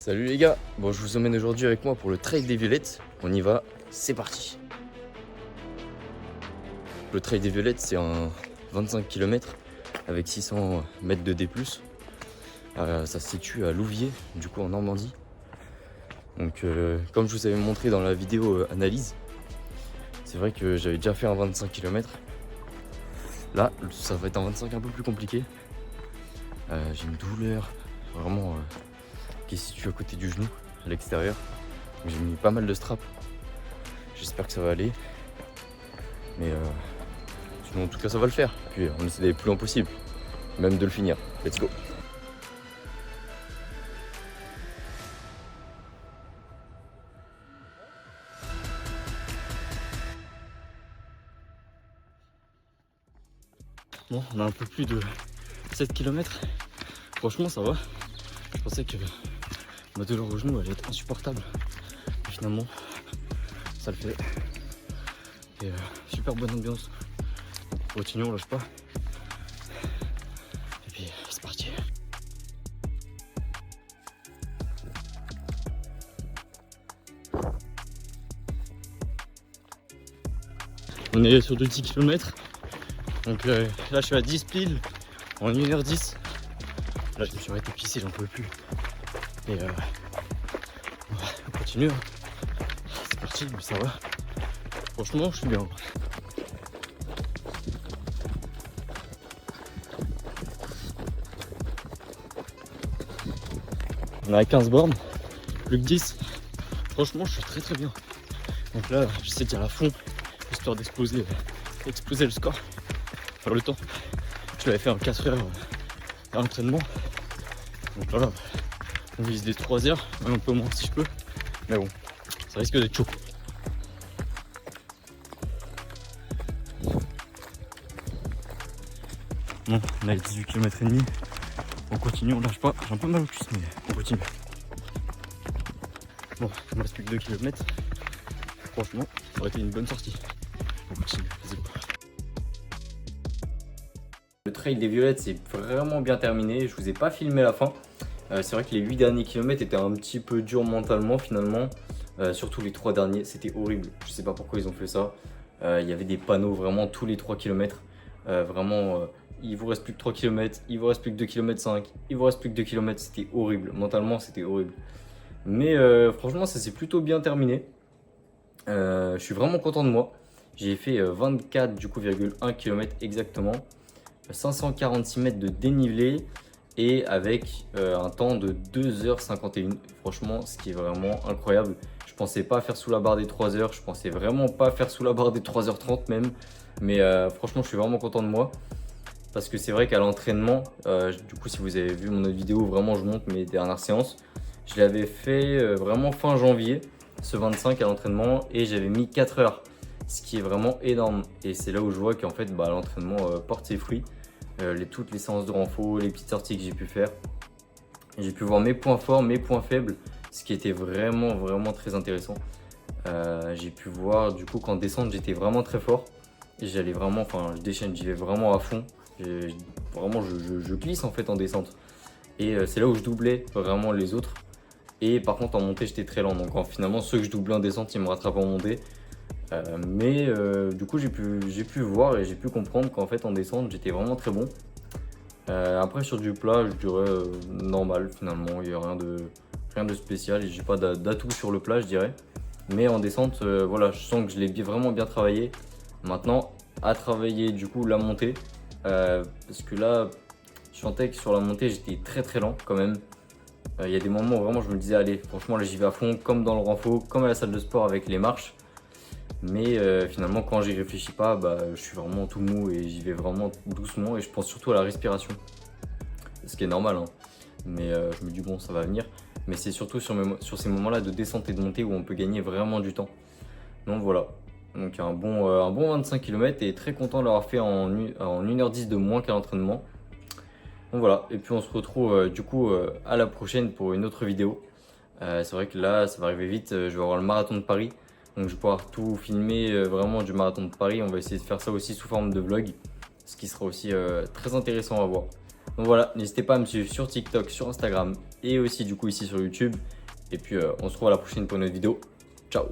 Salut les gars, bon je vous emmène aujourd'hui avec moi pour le Trail des Violettes. On y va, c'est parti. Le Trail des Violettes c'est un 25 km avec 600 mètres de D+. Ça se situe à Louviers, du coup en Normandie. Donc comme je vous avais montré dans la vidéo analyse, c'est vrai que j'avais déjà fait un 25 km. Là ça va être un 25 un peu plus compliqué. J'ai une douleur vraiment qui est située à côté du genou, à l'extérieur. J'ai mis pas mal de straps. J'espère que ça va aller. Mais sinon, en tout cas, ça va le faire. Puis on essaie d'aller le plus loin possible, même de le finir. Let's go. Bon, on a un peu plus de 7 km. Franchement, ça va. Je pensais que ma douleur au genou allait être insupportable. Et finalement, ça le fait. Et super bonne ambiance. Continuons, on lâche pas. Et puis, c'est parti. On est sur 10 km. Donc là, je suis à 10 piles en 1h10. Là, je me suis arrêté pisser, j'en pouvais plus. Et on continue. C'est parti, mais ça va. Franchement, je suis bien. On est à 15 bornes, plus que 10. Franchement, je suis très bien. Donc là, j'essaie d'y aller à fond, histoire d'exploser le score. Enfin, le temps. Je l'avais fait en 4 heures à l'entraînement. Donc voilà, on vise des 3 heures, même un peu moins si je peux. Mais bon, ça risque d'être chaud. Bon, on a les 18 km et demi. On continue, on lâche pas. J'ai un peu mal au cul, mais on continue. Bon, il me reste plus que 2 km. Franchement, ça aurait été une bonne sortie. On continue, let's go. Le trail des Violettes c'est vraiment bien terminé. Je vous ai pas filmé la fin. C'est vrai que les 8 derniers kilomètres étaient un petit peu durs mentalement finalement. Surtout les 3 derniers, c'était horrible. Je sais pas pourquoi ils ont fait ça. Il y avait des panneaux vraiment tous les 3 km. Il vous reste plus que 3 km, il vous reste plus que 2 km 5, il vous reste plus que 2 km, c'était horrible. Mentalement, c'était horrible. Mais franchement, ça s'est plutôt bien terminé. Je suis vraiment content de moi. J'ai fait 24,1 km exactement. 546 mètres de dénivelé et avec un temps de 2h51. Franchement, ce qui est vraiment incroyable. Je pensais pas faire sous la barre des 3 heures. Je pensais vraiment pas faire sous la barre des 3h30 même. Mais franchement, je suis vraiment content de moi. Parce que c'est vrai qu'à l'entraînement, du coup si vous avez vu mon autre vidéo, vraiment je montre mes dernières séances. Je l'avais fait vraiment fin janvier, ce 25 à l'entraînement, et j'avais mis 4 heures, ce qui est vraiment énorme. Et c'est là où je vois qu'en fait l'entraînement porte ses fruits. Toutes les séances de renfort, les petites sorties que j'ai pu faire. J'ai pu voir mes points forts, mes points faibles, ce qui était vraiment très intéressant. J'ai pu voir du coup qu'en descente j'étais vraiment très fort. J'allais vraiment, je déchaîne, j'y vais vraiment à fond. Je glisse en fait en descente. Et c'est là où je doublais vraiment les autres. Et par contre en montée j'étais très lent. Donc finalement ceux que je doublais en descente ils me rattrapent en montée. Du coup j'ai pu voir et j'ai pu comprendre qu'en fait en descente j'étais vraiment très bon. Après sur du plat je dirais normal finalement. Il n'y a rien de spécial et j'ai pas d'atout sur le plat je dirais. Mais en descente voilà, je sens que je l'ai vraiment bien travaillé. Maintenant à travailler du coup la montée. Parce que là, je sentais que sur la montée, j'étais très lent quand même. Il y a des moments où vraiment je me disais, allez, franchement, là j'y vais à fond, comme dans le renfort, comme à la salle de sport avec les marches. Mais finalement, quand j'y réfléchis pas, je suis vraiment tout mou et j'y vais vraiment doucement. Et je pense surtout à la respiration, ce qui est normal. Hein. Mais je me dis, bon, ça va venir. Mais c'est surtout sur ces moments-là de descente et de montée où on peut gagner vraiment du temps. Donc voilà. Donc un bon 25 km et très content de l'avoir fait en 1h10 de moins qu'à l'entraînement. Donc voilà, et puis on se retrouve du coup à la prochaine pour une autre vidéo. C'est vrai que là ça va arriver vite, je vais avoir le marathon de Paris. Donc je vais pouvoir tout filmer vraiment du marathon de Paris. On va essayer de faire ça aussi sous forme de vlog. Ce qui sera aussi très intéressant à voir. Donc voilà, n'hésitez pas à me suivre sur TikTok, sur Instagram et aussi du coup ici sur YouTube. Et puis on se retrouve à la prochaine pour une autre vidéo. Ciao.